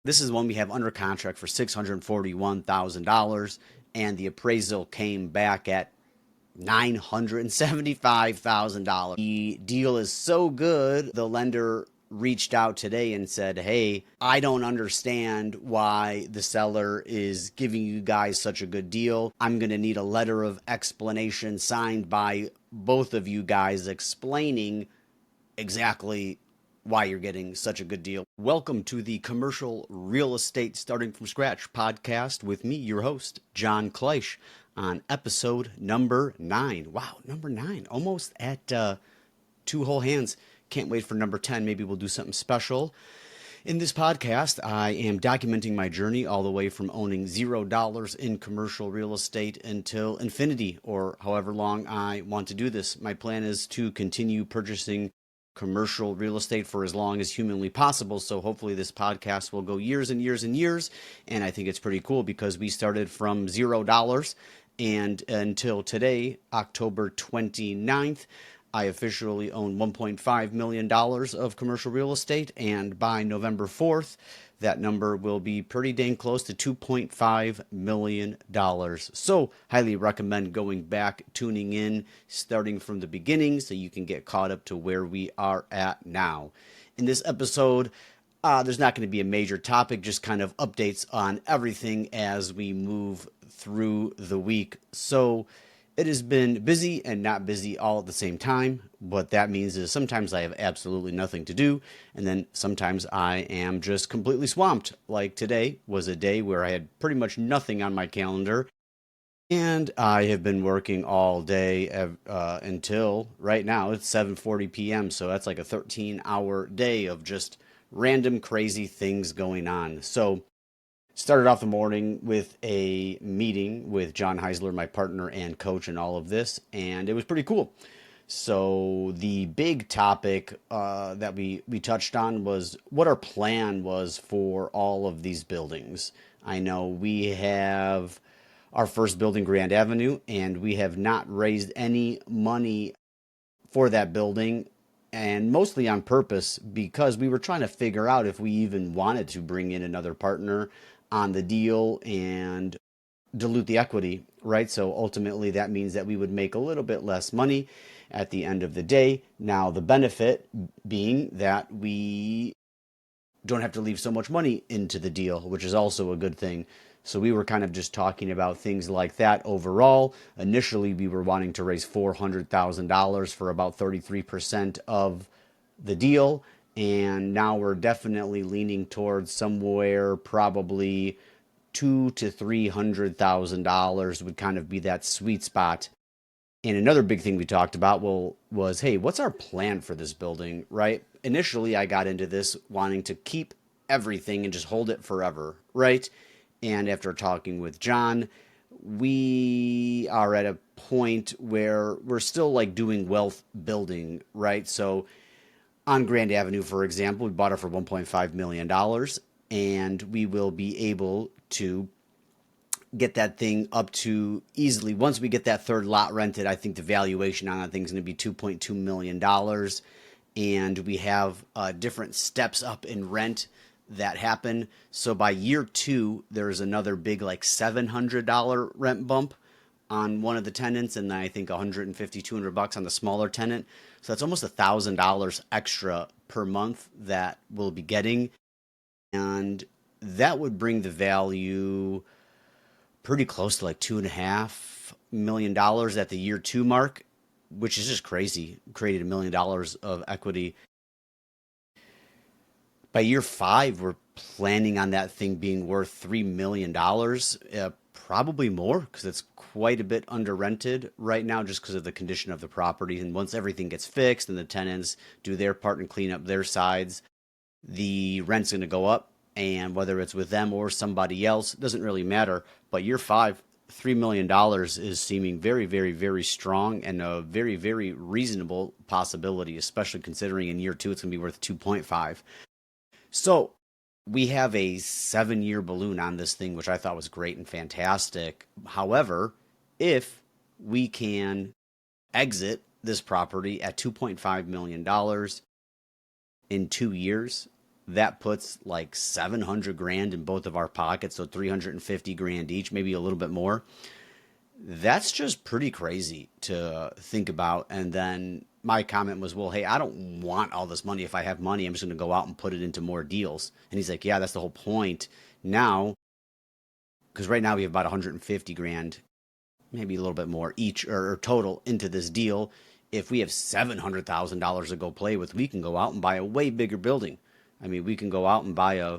This is one we have under contract for $641,000, and the appraisal came back at $975,000. The deal is so good, the lender reached out today and said, hey, I don't understand why the seller is giving you guys such a good deal. I'm going to need a letter of explanation signed by both of you guys explaining exactly why you're getting such a good deal. Welcome to the Commercial Real Estate Starting from Scratch podcast with me, your host, John Kleisch, on episode number 9. Wow, number 9, almost at 2 whole hands. Can't wait for number 10. Maybe we'll do something special. In this podcast, I am documenting my journey all the way from owning $0 in commercial real estate until infinity, or however long I want to do this. My plan is to continue purchasing commercial real estate for as long as humanly possible. So hopefully this podcast will go years and years and years. And I think it's pretty cool because we started from $0 and until today, October 29th, I officially own $1.5 million of commercial real estate. And by November 4th, that number will be pretty dang close to $2.5 million. So highly recommend going back, tuning in, starting from the beginning so you can get caught up to where we are at now. In this episode, there's not going to be a major topic, just kind of updates on everything as we move through the week. So it has been busy and not busy all at the same time. What that means is sometimes I have absolutely nothing to do, and then sometimes I am just completely swamped. Like today was a day where I had pretty much nothing on my calendar, and I have been working all day until right now. It's 7:40 p.m., so that's like a 13-hour day of just random crazy things going on. So started off the morning with a meeting with John Heisler, my partner and coach in all of this, and it was pretty cool. So the big topic that we touched on was what our plan was for all of these buildings. I know we have our first building, Grand Avenue, and we have not raised any money for that building, and mostly on purpose because we were trying to figure out if we even wanted to bring in another partner on the deal and dilute the equity, right? So ultimately that means that we would make a little bit less money at the end of the day. Now, the benefit being that we don't have to leave so much money into the deal, which is also a good thing. So we were kind of just talking about things like that overall. Initially, we were wanting to raise $400,000 for about 33% of the deal. And now we're definitely leaning towards somewhere probably $200,000 to $300,000 would kind of be that sweet spot. And another big thing we talked about was, hey, what's our plan for this building, right? Initially, I got into this wanting to keep everything and just hold it forever, right? And after talking with John, we are at a point where we're still like doing wealth building, right? So on Grand Avenue, for example, we bought it for $1.5 million, and we will be able to get that thing up to easily. Once we get that third lot rented, I think the valuation on that thing is going to be $2.2 million. And we have different steps up in rent that happen. So by year 2, there's another big like $700 rent bump on one of the tenants, and I think $150, $200 on the smaller tenant. So that's almost $1,000 extra per month that we'll be getting. And that would bring the value pretty close to like $2.5 million at the year 2 mark, which is just crazy. Created $1 million of equity. By year 5, we're planning on that thing being worth $3 million, probably more because it's quite a bit under rented right now just because of the condition of the property. And once everything gets fixed and the tenants do their part and clean up their sides, the rent's going to go up. And whether it's with them or somebody else, it doesn't really matter. But year 5, $3 million is seeming very, very, very strong and a very, very reasonable possibility, especially considering in year 2 it's going to be worth 2.5. So we have a 7-year balloon on this thing, which I thought was great and fantastic. However, if we can exit this property at $2.5 million in 2 years, that puts like 700 grand in both of our pockets, so 350 grand each, maybe a little bit more. That's just pretty crazy to think about. And then my comment was, well, hey, I don't want all this money. If I have money, I'm just going to go out and put it into more deals. And he's like, yeah, that's the whole point now, because right now we have about 150 grand, maybe a little bit more each or total into this deal. If we have $700,000 to go play with, we can go out and buy a way bigger building. I mean, we can go out and buy a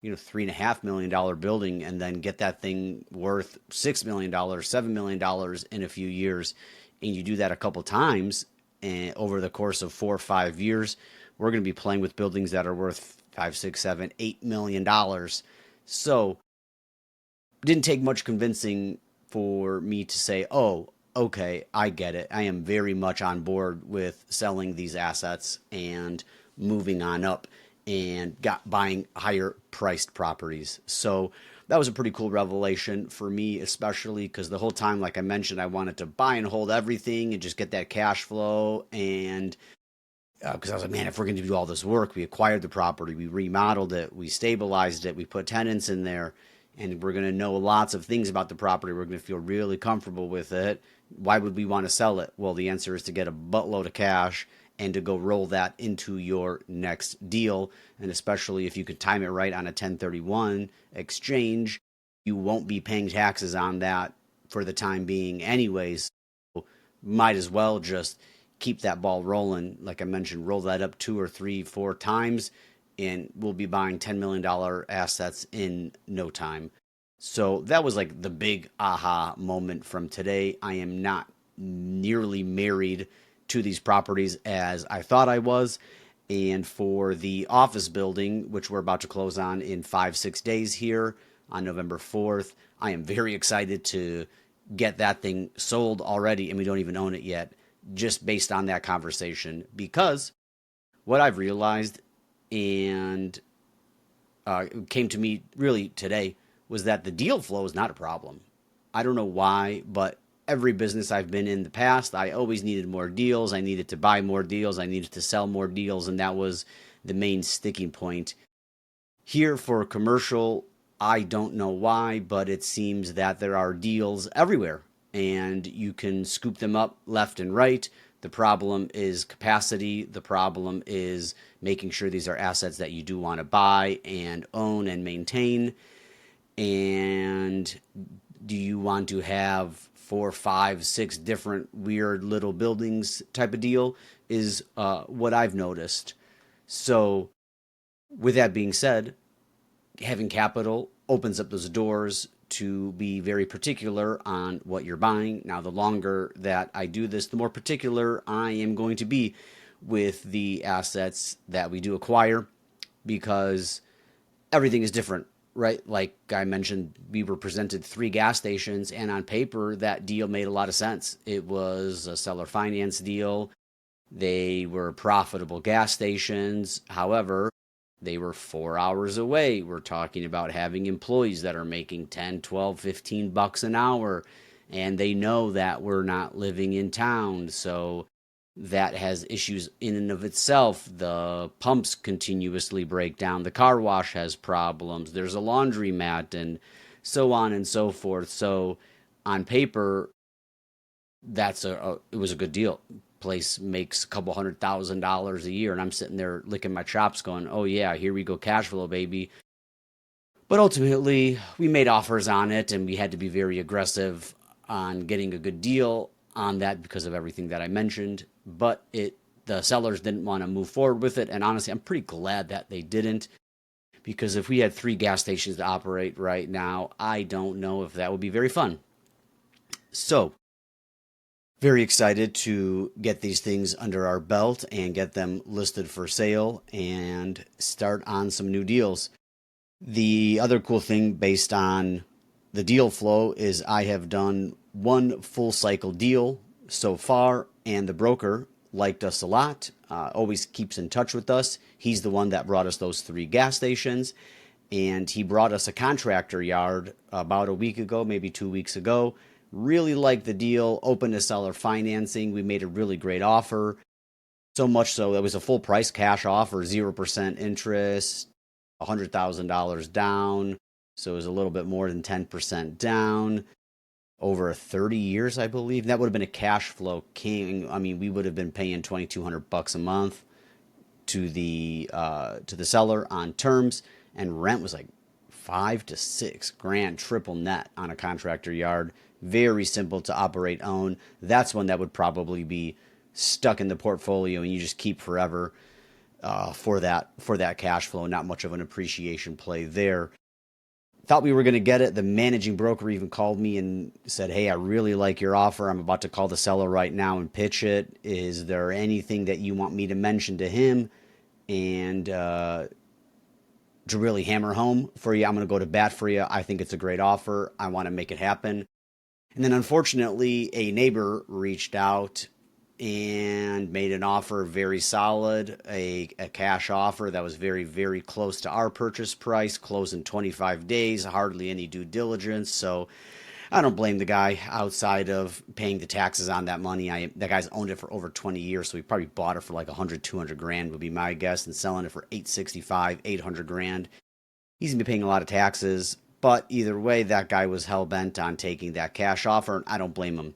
$3.5 million building and then get that thing worth $6 million, $7 million in a few years. And you do that a couple times, and over the course of 4 or 5 years, we're going to be playing with buildings that are worth 5, 6, 7, $8 million. So didn't take much convincing for me to say, oh, okay, I get it. I am very much on board with selling these assets and moving on up and buying higher priced properties. So that was a pretty cool revelation for me, especially because the whole time, like I mentioned, I wanted to buy and hold everything and just get that cash flow. And because I was like, man, if we're going to do all this work, we acquired the property, we remodeled it, we stabilized it, we put tenants in there, and we're going to know lots of things about the property. We're going to feel really comfortable with it. Why would we want to sell it? Well, the answer is to get a buttload of cash and to go roll that into your next deal. And especially if you could time it right on a 1031 exchange, you won't be paying taxes on that for the time being anyways. So might as well just keep that ball rolling. Like I mentioned, roll that up 2 or 3, 4 times, and we'll be buying $10 million assets in no time. So that was like the big aha moment from today. I am not nearly married to these properties as I thought I was. And for the office building, which we're about to close on in 5, 6 days here on November 4th, I am very excited to get that thing sold already, and we don't even own it yet, just based on that conversation. Because what I've realized, and came to me really today, was that the deal flow is not a problem. I don't know why, but every business I've been in the past, I always needed more deals. I needed to buy more deals. I needed to sell more deals. And that was the main sticking point. Here for commercial, I don't know why, but it seems that there are deals everywhere and you can scoop them up left and right. The problem is capacity. The problem is making sure these are assets that you do want to buy and own and maintain. And do you want to have 4, 5, 6 different weird little buildings type of deal is what I've noticed. So with that being said, having capital opens up those doors to be very particular on what you're buying. Now, the longer that I do this, the more particular I am going to be with the assets that we do acquire, because everything is different, right? Like I mentioned, we were presented 3 gas stations, and on paper, that deal made a lot of sense. It was a seller finance deal. They were profitable gas stations. However, they were 4 hours away. We're talking about having employees that are making 10, 12, 15 bucks an hour, and they know that we're not living in town. So that has issues in and of itself. The pumps continuously break down. The car wash has problems. There's a laundromat and so on and so forth. So on paper, it was a good deal. Place makes a couple $100,000 a year, and I'm sitting there licking my chops going, oh yeah, here we go, cash flow, baby. But ultimately, we made offers on it, and we had to be very aggressive on getting a good deal on that because of everything that I mentioned. But the sellers didn't want to move forward with it, and honestly, I'm pretty glad that they didn't, because if we had 3 gas stations to operate right now, I don't know if that would be very fun. So, very excited to get these things under our belt and get them listed for sale and start on some new deals. The other cool thing based on the deal flow is I have done 1 full cycle deal so far, and the broker liked us a lot, always keeps in touch with us. He's the one that brought us those 3 gas stations, and he brought us a contractor yard about a week ago, maybe 2 weeks ago. Really liked the deal, open to seller financing. We made a really great offer. So much so it was a full price cash offer, 0% interest, $100,000 down. So it was a little bit more than 10% down over 30 years, I believe. That would have been a cash flow king. I mean, we would have been paying $2,200 a month to the seller on terms, and rent was like 5 to 6 grand triple net on a contractor yard. Very simple to operate, own. That's one that would probably be stuck in the portfolio and you just keep forever for that cash flow. Not much of an appreciation play there. Thought we were going to get it. The managing broker even called me and said, "Hey, I really like your offer. I'm about to call the seller right now and pitch it. Is there anything that you want me to mention to him and to really hammer home for you? I'm going to go to bat for you. I think it's a great offer. I want to make it happen." And then unfortunately, a neighbor reached out and made an offer very solid, a cash offer that was very, very close to our purchase price, closed in 25 days, hardly any due diligence. So I don't blame the guy outside of paying the taxes on that money. That guy's owned it for over 20 years, so he probably bought it for like 100, 200 grand would be my guess, and selling it for 865, 800 grand. He's going to be paying a lot of taxes, but either way, that guy was hell-bent on taking that cash offer, and I don't blame him,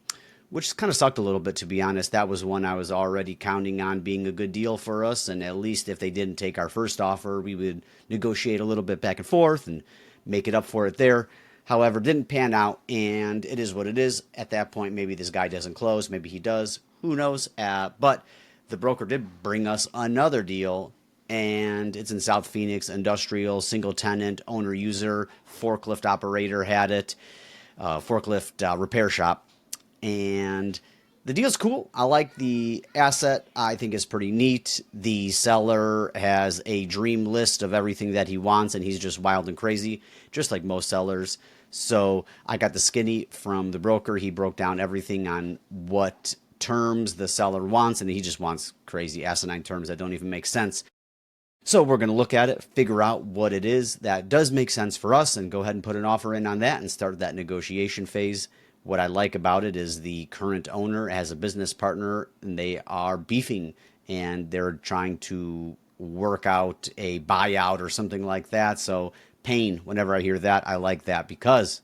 which kind of sucked a little bit, to be honest. That was one I was already counting on being a good deal for us, and at least if they didn't take our first offer, we would negotiate a little bit back and forth and make it up for it there. However, didn't pan out, and it is what it is. At that point, maybe this guy doesn't close. Maybe he does. Who knows? But the broker did bring us another deal, and it's in South Phoenix, industrial, single tenant, owner user, forklift operator had it, forklift repair shop. And the deal's cool. I like the asset. I think it's pretty neat. The seller has a dream list of everything that he wants, and he's just wild and crazy, just like most sellers. So I got the skinny from the broker. He broke down everything on what terms the seller wants, and he just wants crazy asinine terms that don't even make sense. So we're going to look at it, figure out what it is that does make sense for us, and go ahead and put an offer in on that and start that negotiation phase. What I like about it is the current owner has a business partner, and they are beefing, and they're trying to work out a buyout or something like that. So pain, whenever I hear that, I like that, because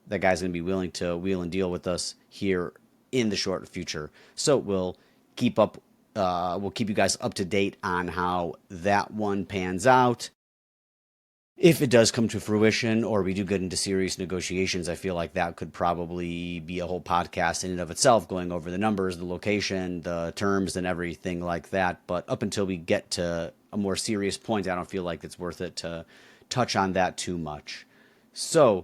that guy's going to be willing to wheel and deal with us here in the short future. So we'll keep you guys up to date on how that one pans out. If it does come to fruition, or we do get into serious negotiations, I feel like that could probably be a whole podcast in and of itself, going over the numbers, the location, the terms, and everything like that. But up until we get to a more serious point, I don't feel like it's worth it to touch on that too much. So,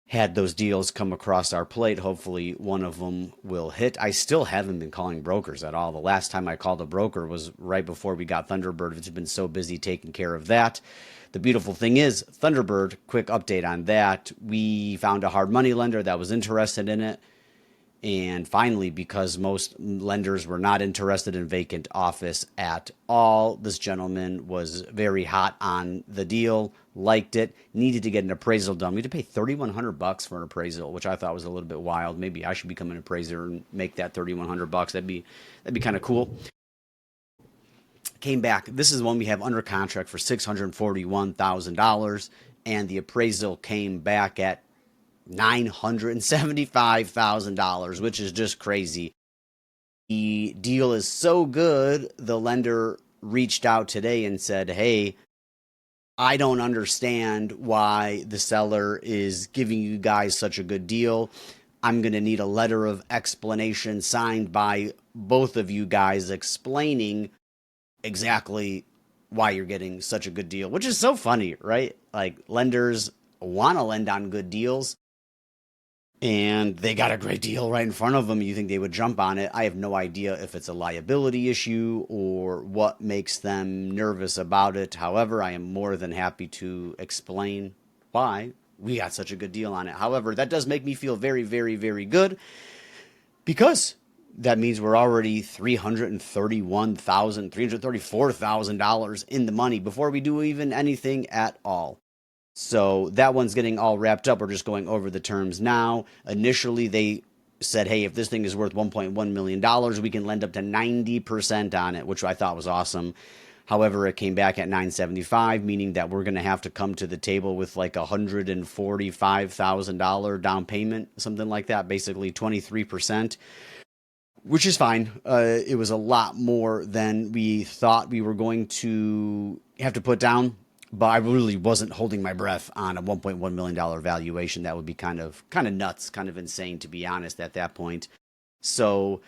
had those deals come across our plate, hopefully one of them will hit. I still haven't been calling brokers at all. The last time I called a broker was right before we got Thunderbird. It's been so busy taking care of that. The beautiful thing is, Thunderbird, quick update on that. We found a hard money lender that was interested in it. And finally, because most lenders were not interested in vacant office at all, this gentleman was very hot on the deal, liked it, needed to get an appraisal done. We had to pay $3,100 for an appraisal, which I thought was a little bit wild. Maybe I should become an appraiser and make that $3,100. That'd be kind of cool. Came back. This is one we have under contract for $641,000, and the appraisal came back at $975,000, which is just crazy. The deal is so good, the lender reached out today and said, "Hey, I don't understand why the seller is giving you guys such a good deal. I'm going to need a letter of explanation signed by both of you guys explaining exactly why you're getting such a good deal," which is so funny, right? Like, lenders want to lend on good deals, and they got a great deal right in front of them. You think they would jump on it. I have no idea if it's a liability issue or what makes them nervous about it. However, I am more than happy to explain why we got such a good deal on it. However, that does make me feel very, very, very good, because that means we're already $334,000 in the money before we do even anything at all. So that one's getting all wrapped up. We're just going over the terms now. Initially, they said, hey, if this thing is worth $1.1 million, we can lend up to 90% on it, which I thought was awesome. However, it came back at 975, meaning that we're going to have to come to the table with like $145,000 down payment, something like that, basically 23%, which is fine. It was a lot more than we thought we were going to have to put down, but I really wasn't holding my breath on a $1.1 million valuation. That would be kind of nuts, kind of insane, to be honest, at that point. So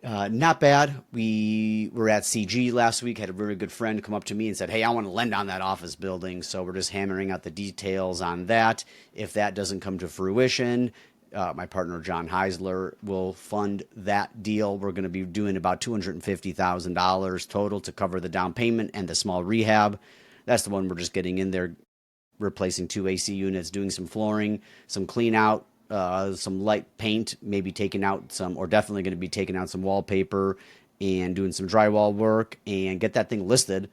not bad. We were at CG last week, had a very good friend come up to me and said, hey, I want to lend on that office building. So we're just hammering out the details on that. If that doesn't come to fruition, my partner, John Heisler, will fund that deal. We're going to be doing about $250,000 total to cover the down payment and the small rehab. That's the one we're just getting in there, replacing 2 AC units, doing some flooring, some clean out, some light paint, maybe taking out some, or definitely going to be taking out some wallpaper and doing some drywall work and get that thing listed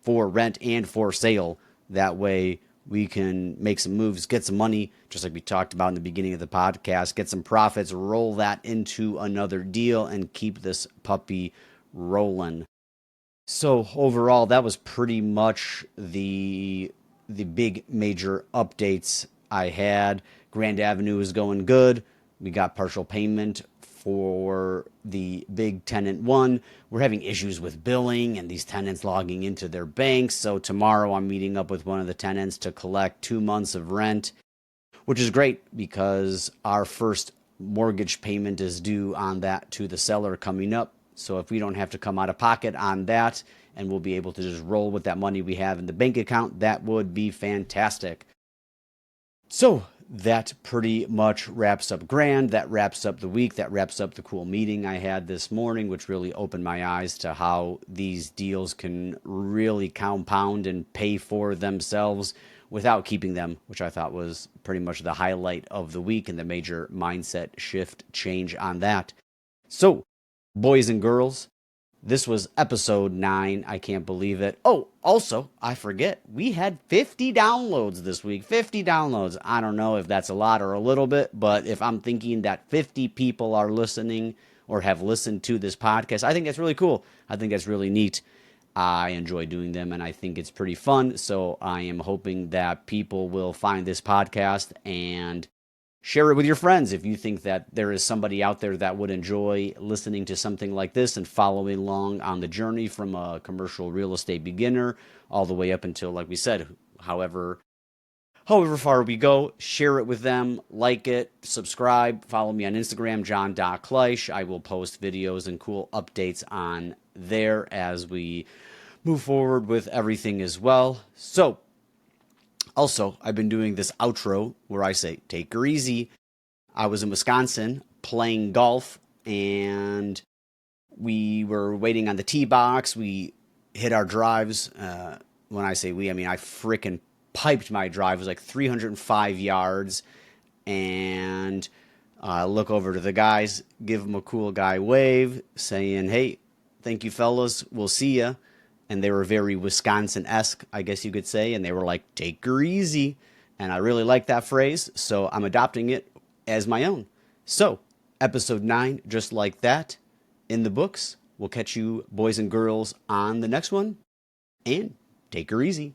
for rent and for sale. That way we can make some moves, get some money, just like we talked about in the beginning of the podcast, get some profits, roll that into another deal and keep this puppy rolling. So overall, that was pretty much the big major updates I had. Grand Avenue is going good. We got partial payment for the big tenant one. We're having issues with billing and these tenants logging into their banks. So tomorrow I'm meeting up with one of the tenants to collect 2 months of rent, which is great because our first mortgage payment is due on that to the seller coming up. So if we don't have to come out of pocket on that and we'll be able to just roll with that money we have in the bank account, that would be fantastic. So that pretty much wraps up Grand. That wraps up the week. That wraps up the cool meeting I had this morning, which really opened my eyes to how these deals can really compound and pay for themselves without keeping them, which I thought was pretty much the highlight of the week and the major mindset shift change on that. So, boys and girls, this was episode 9. I can't believe it. Oh, also, I forget, we had 50 downloads this week. 50 downloads. I don't know if that's a lot or a little bit, but if I'm thinking that 50 people are listening or have listened to this podcast, I think that's really cool. I think that's really neat. I enjoy doing them, and I think it's pretty fun. So I am hoping that people will find this podcast and share it with your friends if you think that there is somebody out there that would enjoy listening to something like this and following along on the journey from a commercial real estate beginner all the way up until, like we said, however far we go. Share it with them, like it, subscribe, follow me on Instagram, john.kleisch. I will post videos and cool updates on there as we move forward with everything as well. So, also, I've been doing this outro where I say, take her easy. I was in Wisconsin playing golf, and we were waiting on the tee box. We hit our drives. When I say we, I mean I freaking piped my drive. It was like 305 yards, and I look over to the guys, give them a cool guy wave, saying, hey, thank you, fellas. We'll see ya. And they were very Wisconsin-esque, I guess you could say. And they were like, take her easy. And I really like that phrase, so I'm adopting it as my own. So, episode 9, just like that, in the books. We'll catch you, boys and girls, on the next one. And take her easy.